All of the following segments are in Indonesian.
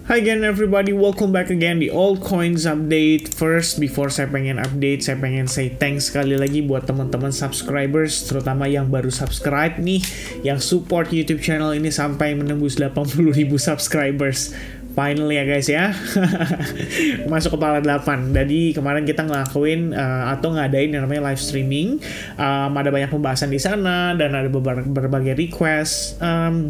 Hi again everybody, welcome back again di Altcoins Update. First, before saya pengen update, saya pengen say thanks sekali lagi buat teman-teman subscribers, terutama yang baru subscribe nih, yang support YouTube channel ini sampai menembus 80.000 subscribers. Finally ya guys ya, masuk kepala 8. Jadi kemarin kita ngelakuin atau ngadain yang namanya live streaming. Ada banyak pembahasan di sana dan ada berbagai request.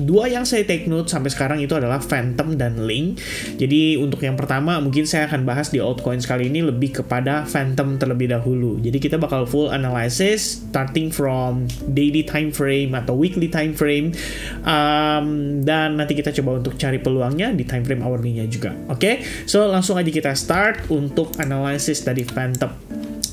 Dua yang saya take note sampai sekarang itu adalah Phantom dan Link. Jadi untuk yang pertama mungkin saya akan bahas di altcoins kali ini lebih kepada Phantom terlebih dahulu. Jadi kita bakal full analysis starting from daily time frame atau weekly time frame, dan nanti kita coba untuk cari peluangnya di time frame hourly-nya juga. Oke, so langsung aja kita start untuk analisis dari Phantom.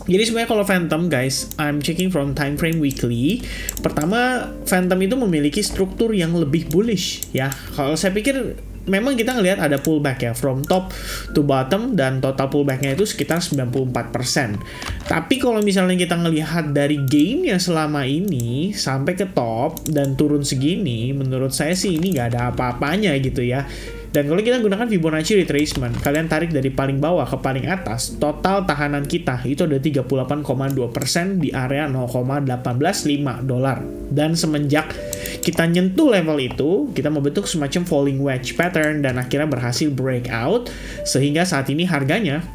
Jadi sebenarnya kalau Phantom guys, I'm checking from time frame weekly. Pertama, Phantom itu memiliki struktur yang lebih bullish ya. Kalau saya pikir memang kita ngelihat ada pullback ya from top to bottom, dan total pullbacknya itu sekitar 94%. Tapi kalau misalnya kita ngelihat dari gainnya selama ini sampai ke top dan turun segini, menurut saya sih ini nggak ada apa-apanya gitu ya. Dan kalau kita gunakan Fibonacci retracement, kalian tarik dari paling bawah ke paling atas, total tahanan kita itu ada 38,2% di area $0,185. Dan semenjak kita nyentuh level itu, kita membentuk semacam falling wedge pattern dan akhirnya berhasil breakout, sehingga saat ini harganya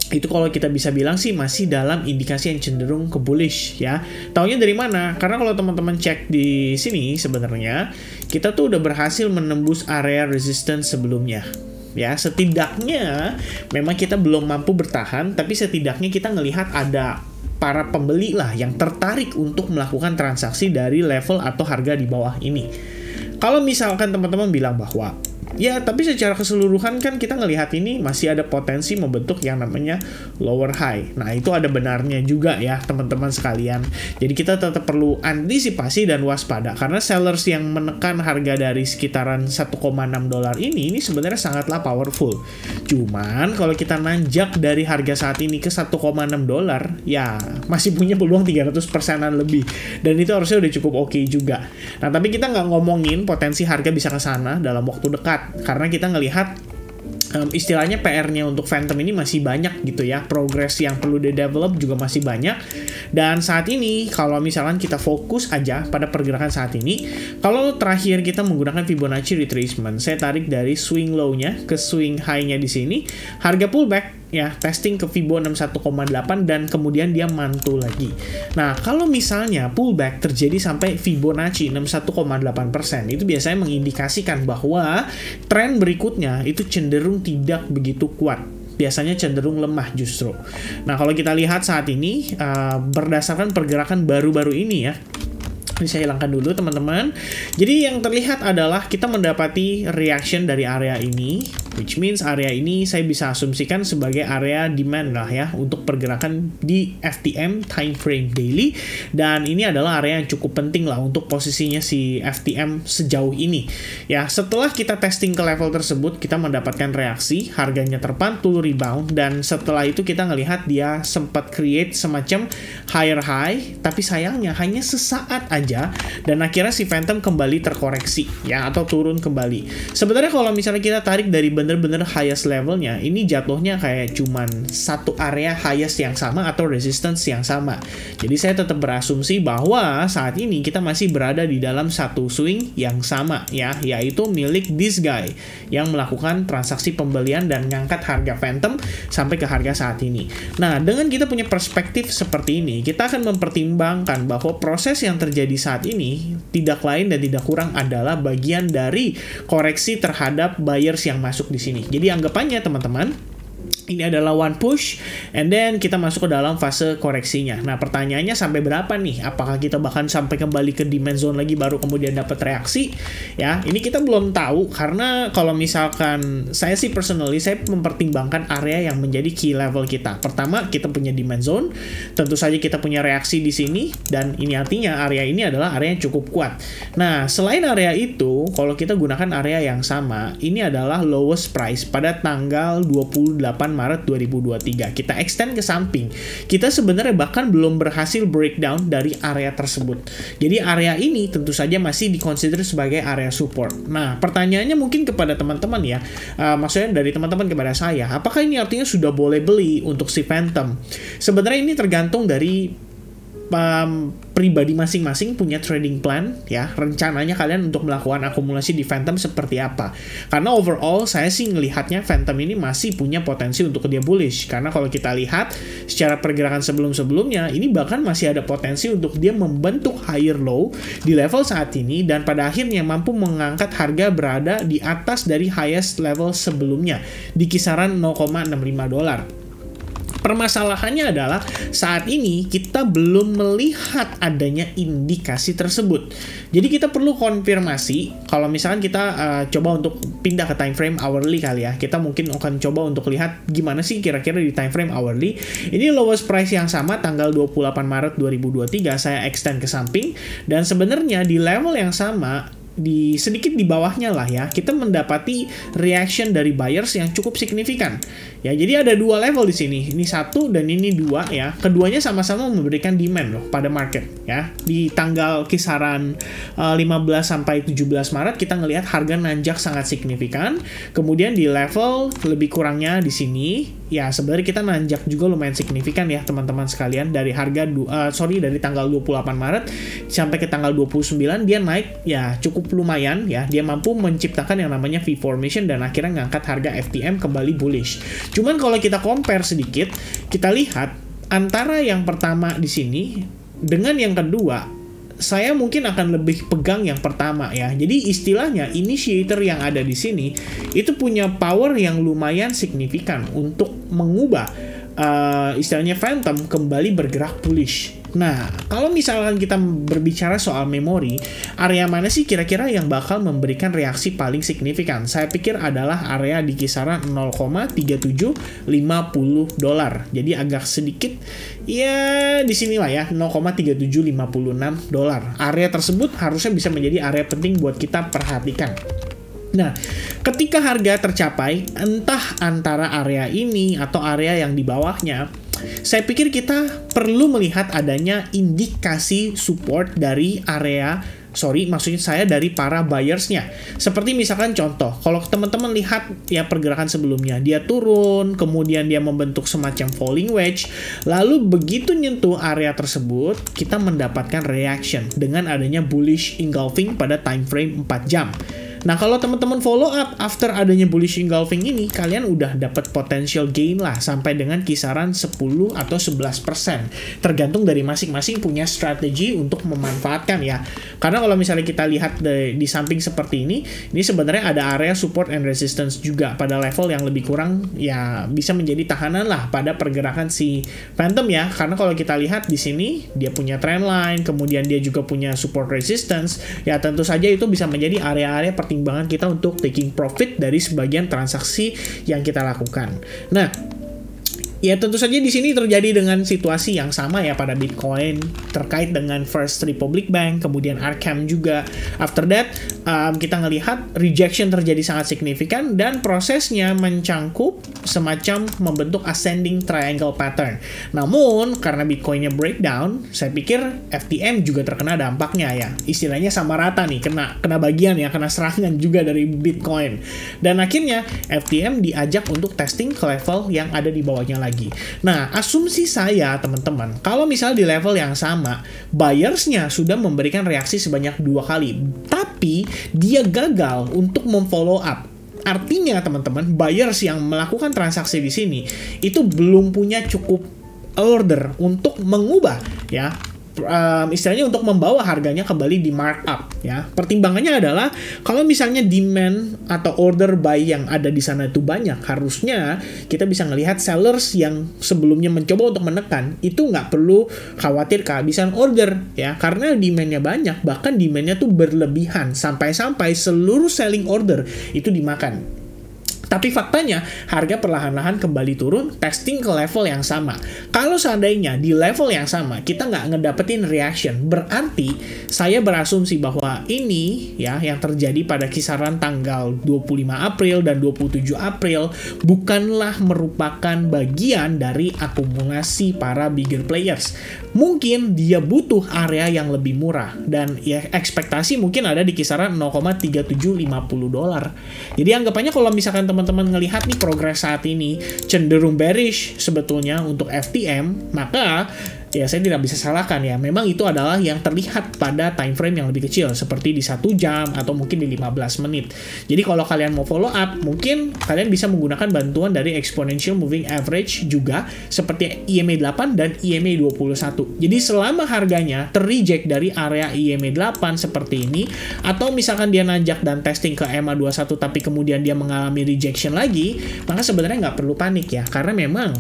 itu kalau kita bisa bilang sih masih dalam indikasi yang cenderung ke bullish ya. Taunya dari mana? Karena kalau teman-teman cek di sini sebenarnya kita tuh udah berhasil menembus area resistance sebelumnya. Ya, setidaknya memang kita belum mampu bertahan, tapi setidaknya kita ngelihat ada para pembeli lah yang tertarik untuk melakukan transaksi dari level atau harga di bawah ini. Kalau misalkan teman-teman bilang bahwa ya, tapi secara keseluruhan kan kita ngelihat ini masih ada potensi membentuk yang namanya lower high. Nah, itu ada benarnya juga ya teman-teman sekalian. Jadi kita tetap perlu antisipasi dan waspada, karena sellers yang menekan harga dari sekitaran $1,6 ini sebenarnya sangatlah powerful. Cuman kalau kita nanjak dari harga saat ini ke $1,6, ya masih punya peluang 300%-an lebih. Dan itu harusnya udah cukup oke juga. Nah, tapi kita nggak ngomongin potensi harga bisa ke sana dalam waktu dekat, karena kita ngelihat istilahnya PR-nya untuk Phantom ini masih banyak gitu ya, progres yang perlu di-develop juga masih banyak. Dan saat ini kalau misalkan kita fokus aja pada pergerakan saat ini, kalau terakhir kita menggunakan Fibonacci retracement, saya tarik dari swing low-nya ke swing high-nya di sini, harga pullback ya, testing ke Fibo 61,8 dan kemudian dia mantul lagi. Nah, kalau misalnya pullback terjadi sampai Fibonacci 61,8%, itu biasanya mengindikasikan bahwa tren berikutnya itu cenderung tidak begitu kuat. Biasanya cenderung lemah justru. Nah, kalau kita lihat saat ini berdasarkan pergerakan baru-baru ini ya, ini saya hilangkan dulu teman-teman. Jadi yang terlihat adalah kita mendapati reaction dari area ini, which means area ini saya bisa asumsikan sebagai area demand lah ya untuk pergerakan di FTM time frame daily, dan ini adalah area yang cukup penting lah untuk posisinya si FTM sejauh ini. Ya, setelah kita testing ke level tersebut, kita mendapatkan reaksi, harganya terpantul rebound, dan setelah itu kita ngelihat dia sempat create semacam higher high, tapi sayangnya hanya sesaat aja. Dan akhirnya si Phantom kembali terkoreksi ya, atau turun kembali. Sebenarnya kalau misalnya kita tarik dari bener-bener highest levelnya, ini jatuhnya kayak cuman satu area highest yang sama atau resistance yang sama. Jadi saya tetap berasumsi bahwa saat ini kita masih berada di dalam satu swing yang sama ya, yaitu milik this guy yang melakukan transaksi pembelian dan ngangkat harga Phantom sampai ke harga saat ini. Nah, dengan kita punya perspektif seperti ini, kita akan mempertimbangkan bahwa proses yang terjadi saat ini tidak lain dan tidak kurang adalah bagian dari koreksi terhadap buyers yang masuk di sini. Jadi anggapannya teman-teman, ini adalah one push, and then kita masuk ke dalam fase koreksinya. Nah, pertanyaannya sampai berapa nih? Apakah kita bahkan sampai kembali ke demand zone lagi baru kemudian dapat reaksi? Ya, ini kita belum tahu, karena kalau misalkan saya sih personally, saya mempertimbangkan area yang menjadi key level kita. Pertama, kita punya demand zone, tentu saja kita punya reaksi di sini, dan ini artinya area ini adalah area yang cukup kuat. Nah, selain area itu, kalau kita gunakan area yang sama, ini adalah lowest price pada tanggal 28 Maret 2023. Kita extend ke samping. Kita sebenarnya bahkan belum berhasil breakdown dari area tersebut. Jadi area ini tentu saja masih dikonsider sebagai area support. Nah, pertanyaannya mungkin kepada teman-teman ya, maksudnya dari teman-teman kepada saya, apakah ini artinya sudah boleh beli untuk si Phantom? Sebenarnya ini tergantung dari pribadi masing-masing punya trading plan ya, rencananya kalian untuk melakukan akumulasi di Phantom seperti apa. Karena overall saya sih ngelihatnya Phantom ini masih punya potensi untuk dia bullish, karena kalau kita lihat secara pergerakan sebelum-sebelumnya ini bahkan masih ada potensi untuk dia membentuk higher low di level saat ini dan pada akhirnya mampu mengangkat harga berada di atas dari highest level sebelumnya di kisaran $0,65. Permasalahannya adalah saat ini kita belum melihat adanya indikasi tersebut. Jadi kita perlu konfirmasi. Kalau misalkan kita coba untuk pindah ke time frame hourly kali ya, kita mungkin akan coba untuk lihat gimana sih kira-kira di time frame hourly. Ini lowest price yang sama tanggal 28 Maret 2023 saya extend ke samping, dan sebenarnya di level yang sama sedikit di bawahnya lah ya, kita mendapati reaction dari buyers yang cukup signifikan. Ya, jadi ada dua level di sini. Ini satu dan ini dua ya. Keduanya sama-sama memberikan demand loh pada market ya. Di tanggal kisaran 15 sampai 17 Maret kita ngelihat harga nanjak sangat signifikan. Kemudian di level lebih kurangnya di sini ya, sebenarnya kita nanjak juga lumayan signifikan ya teman-teman sekalian, dari harga dari tanggal 28 Maret sampai ke tanggal 29 dia naik ya cukup lumayan ya. Dia mampu menciptakan yang namanya V formation dan akhirnya ngangkat harga FTM kembali bullish. Cuman kalau kita compare sedikit, kita lihat antara yang pertama di sini dengan yang kedua, saya mungkin akan lebih pegang yang pertama ya. Jadi istilahnya initiator yang ada di sini itu punya power yang lumayan signifikan untuk mengubah istilahnya Phantom kembali bergerak bullish. Nah, kalau misalkan kita berbicara soal memori, area mana sih kira-kira yang bakal memberikan reaksi paling signifikan? Saya pikir adalah area di kisaran $0,3750. Jadi agak sedikit, ya di sinilah ya, $0,3756. Area tersebut harusnya bisa menjadi area penting buat kita perhatikan. Nah, ketika harga tercapai, entah antara area ini atau area yang di bawahnya, saya pikir kita perlu melihat adanya indikasi support dari maksudnya saya dari para buyersnya. Seperti misalkan contoh, kalau teman-teman lihat ya pergerakan sebelumnya, dia turun, kemudian dia membentuk semacam falling wedge, lalu begitu nyentuh area tersebut, kita mendapatkan reaction dengan adanya bullish engulfing pada time frame 4 jam. Nah, kalau teman-teman follow up after adanya bullish engulfing ini, kalian udah dapat potential gain lah sampai dengan kisaran 10 atau 11%. Tergantung dari masing-masing punya strategi untuk memanfaatkan ya. Karena kalau misalnya kita lihat di samping seperti ini sebenarnya ada area support and resistance juga pada level yang lebih kurang ya bisa menjadi tahanan lah pada pergerakan si Phantom ya. Karena kalau kita lihat di sini dia punya trend line, kemudian dia juga punya support resistance. Ya tentu saja itu bisa menjadi area-area pertimbangan kita untuk taking profit dari sebagian transaksi yang kita lakukan. Nah, ya tentu saja di sini terjadi dengan situasi yang sama ya pada Bitcoin terkait dengan First Republic Bank, kemudian Arkham juga. After that, kita ngelihat rejection terjadi sangat signifikan dan prosesnya mencangkup semacam membentuk ascending triangle pattern. Namun, karena Bitcoinnya breakdown, saya pikir FTM juga terkena dampaknya ya. Istilahnya sama rata nih, kena bagian ya, kena serangan juga dari Bitcoin. Dan akhirnya FTM diajak untuk testing ke level yang ada di bawahnya lagi. Nah, asumsi saya teman-teman, kalau misalnya di level yang sama, buyersnya sudah memberikan reaksi sebanyak 2 kali, tapi dia gagal untuk memfollow up. Artinya teman-teman, buyers yang melakukan transaksi di sini itu belum punya cukup order untuk mengubah ya, istilahnya untuk membawa harganya kembali di markup ya. Pertimbangannya adalah kalau misalnya demand atau order buy yang ada di sana itu banyak, harusnya kita bisa melihat sellers yang sebelumnya mencoba untuk menekan itu nggak perlu khawatir kehabisan order ya, karena demandnya banyak, bahkan demandnya tuh berlebihan sampai-sampai seluruh selling order itu dimakan. Tapi faktanya, harga perlahan-lahan kembali turun, testing ke level yang sama. Kalau seandainya di level yang sama, kita nggak ngedapetin reaction, berarti saya berasumsi bahwa ini ya yang terjadi pada kisaran tanggal 25 April dan 27 April bukanlah merupakan bagian dari akumulasi para bigger players. Mungkin dia butuh area yang lebih murah, dan ya ekspektasi mungkin ada di kisaran 0,3750 dolar. Jadi anggapannya kalau misalkan teman-teman ngelihat nih progres saat ini cenderung bearish sebetulnya untuk FTM, maka ya saya tidak bisa salahkan ya. Memang itu adalah yang terlihat pada time frame yang lebih kecil, seperti di 1 jam atau mungkin di 15 menit. Jadi kalau kalian mau follow up, mungkin kalian bisa menggunakan bantuan dari exponential moving average juga, seperti EMA 8 dan EMA 21. Jadi selama harganya ter-reject dari area EMA 8 seperti ini, atau misalkan dia nanjak dan testing ke EMA 21 tapi kemudian dia mengalami rejection lagi, maka sebenarnya nggak perlu panik ya, karena memang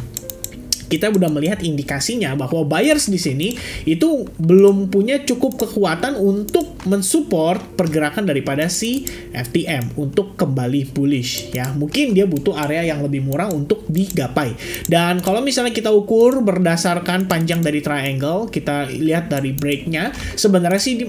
kita udah melihat indikasinya bahwa buyers di sini itu belum punya cukup kekuatan untuk mensupport pergerakan daripada si FTM untuk kembali bullish ya. Mungkin dia butuh area yang lebih murah untuk digapai. Dan kalau misalnya kita ukur berdasarkan panjang dari triangle, kita lihat dari breaknya, sebenarnya sih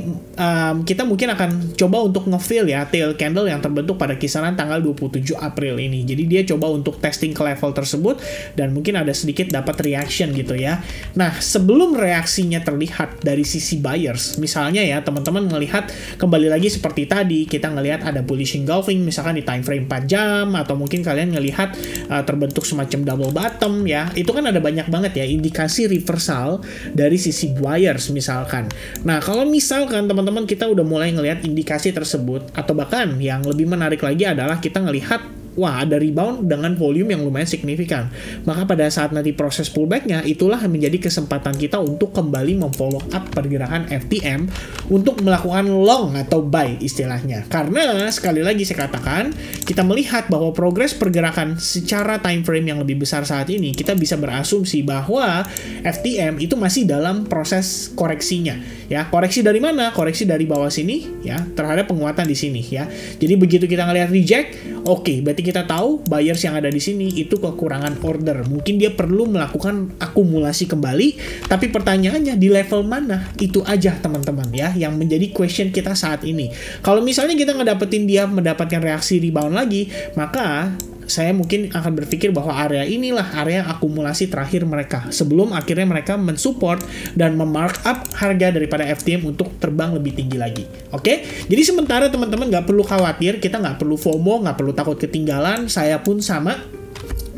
kita mungkin akan coba untuk nge-fill ya tail candle yang terbentuk pada kisaran tanggal 27 April ini. Jadi dia coba untuk testing ke level tersebut dan mungkin ada sedikit dapat reaction gitu ya. Nah, sebelum reaksinya terlihat dari sisi buyers, misalnya ya teman-teman melihat kembali lagi seperti tadi, kita ngelihat ada bullish engulfing misalkan di time frame 4 jam, atau mungkin kalian ngelihat terbentuk semacam double bottom ya. Itu kan ada banyak banget ya indikasi reversal dari sisi buyers misalkan. Nah, kalau misalkan teman-teman kita udah mulai ngelihat indikasi tersebut, atau bahkan yang lebih menarik lagi adalah kita ngelihat wah, ada rebound dengan volume yang lumayan signifikan. Maka pada saat nanti proses pullback-nya, itulah yang menjadi kesempatan kita untuk kembali memfollow up pergerakan FTM untuk melakukan long atau buy istilahnya. Karena sekali lagi saya katakan, kita melihat bahwa progres pergerakan secara time frame yang lebih besar saat ini, kita bisa berasumsi bahwa FTM itu masih dalam proses koreksinya. Ya, koreksi dari mana? Koreksi dari bawah sini ya, terhadap penguatan di sini ya. Jadi begitu kita ngelihat reject, oke, berarti kita tahu buyers yang ada di sini itu kekurangan order. Mungkin dia perlu melakukan akumulasi kembali, tapi pertanyaannya di level mana? Itu aja teman-teman ya yang menjadi question kita saat ini. Kalau misalnya kita ngedapetin dia mendapatkan reaksi rebound lagi, maka saya mungkin akan berpikir bahwa area inilah area akumulasi terakhir mereka sebelum akhirnya mereka mensupport dan memarkup harga daripada FTM untuk terbang lebih tinggi lagi. Oke? Jadi sementara teman-teman nggak perlu khawatir, kita nggak perlu FOMO, nggak perlu takut ketinggalan, saya pun sama.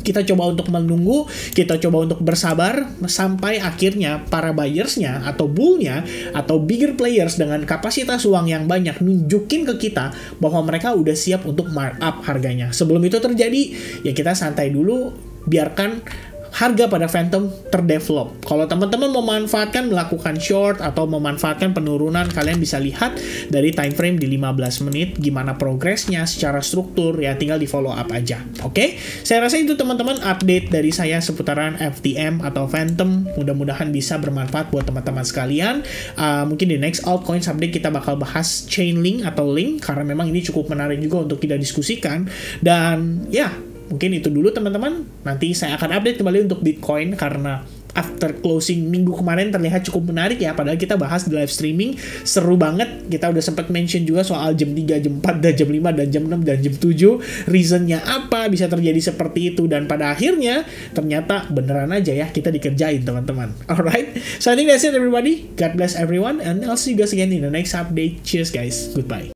Kita coba untuk menunggu, kita coba untuk bersabar sampai akhirnya para buyersnya atau bullnya atau bigger players dengan kapasitas uang yang banyak nunjukin ke kita bahwa mereka udah siap untuk markup harganya. Sebelum itu terjadi, ya kita santai dulu, biarkan harga pada Phantom terdevelop. Kalau teman-teman memanfaatkan melakukan short atau memanfaatkan penurunan, kalian bisa lihat dari time frame di 15 menit gimana progresnya secara struktur, ya tinggal di follow up aja. Oke? Saya rasa itu teman-teman update dari saya seputaran FTM atau Phantom. Mudah-mudahan bisa bermanfaat buat teman-teman sekalian. Mungkin di next altcoins update kita bakal bahas Chainlink atau Link, karena memang ini cukup menarik juga untuk kita diskusikan. Dan ya, mungkin itu dulu teman-teman. Nanti saya akan update kembali untuk Bitcoin karena after closing minggu kemarin terlihat cukup menarik ya. Padahal kita bahas di live streaming seru banget. Kita udah sempat mention juga soal jam 3, jam 4, dan jam 5, dan jam 6, dan jam 7. Reasonnya apa bisa terjadi seperti itu. Dan pada akhirnya ternyata beneran aja ya kita dikerjain teman-teman. Alright. So I think that's it everybody. God bless everyone. And I'll see you guys again in the next update. Cheers guys. Goodbye.